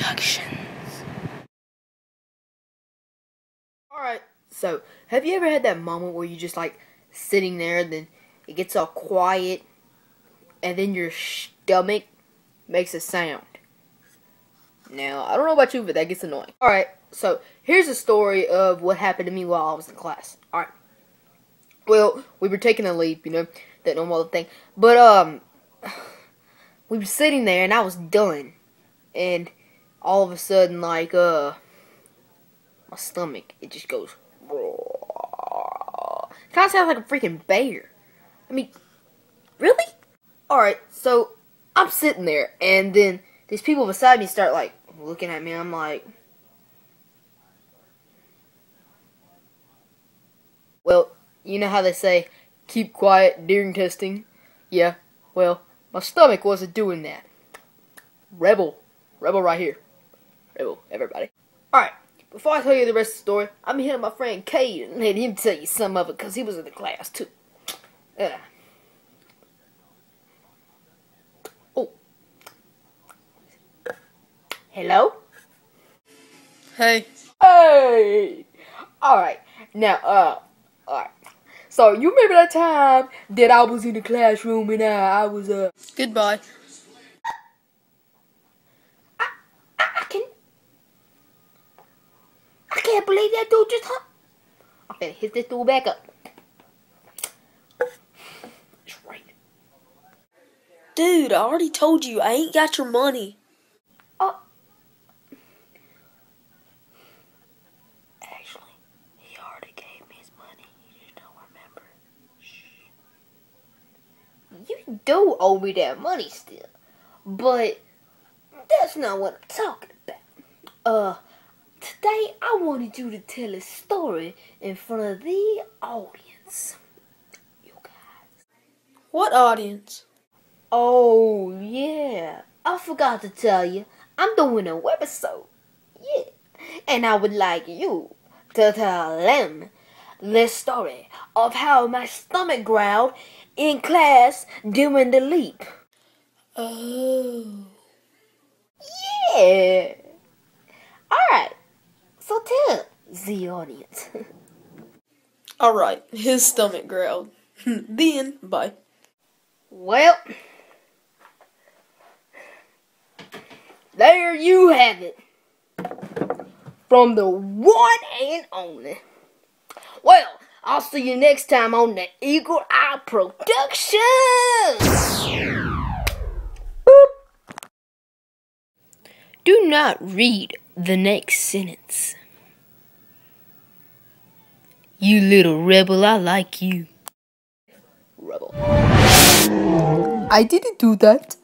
Productions. Alright, so have you ever had that moment where you just like sitting there and then it gets all quiet and then your stomach makes a sound? Now, I don't know about you, but that gets annoying. Alright, so here's a story of what happened to me while I was in class. Alright. Well, we were taking a leap, you know, that normal thing. But, we were sitting there and I was done. And all of a sudden, like, my stomach, it just goes, kind of sounds like a freaking bear. I mean, really? Alright, so I'm sitting there, and then these people beside me start, like, looking at me. I'm like, well, you know how they say, keep quiet during testing? Yeah, well, my stomach wasn't doing that. Rebel right here. Rebel, everybody. Alright, before I tell you the rest of the story, I'm gonna hit my friend Cade and let him tell you some of it, because he was in the class, too. Oh. Hello? Hey. Hey! Alright, now, alright. So, you remember that time that I was in the classroom and I was, Goodbye. I can't believe that dude just hung. I'm gonna hit this dude back up. That's right. Dude, I already told you, I ain't got your money. Actually, he already gave me his money. You just don't remember. Shh. You do owe me that money still. But that's not what I'm talking about. Today I wanted you to tell a story in front of the audience. You guys. What audience? Oh, yeah. I forgot to tell you. I'm doing a webisode. Yeah. And I would like you to tell them the story of how my stomach growled in class during the leap. Oh. Yeah. Alright. So tell the audience. Alright, his stomach growled. The end. Bye. Well, there you have it. From the one and only. Well, I'll see you next time on the Eagle Eye Productions. Boop. Do not read the next sentence. You little rebel, I like you. Rebel. I didn't do that.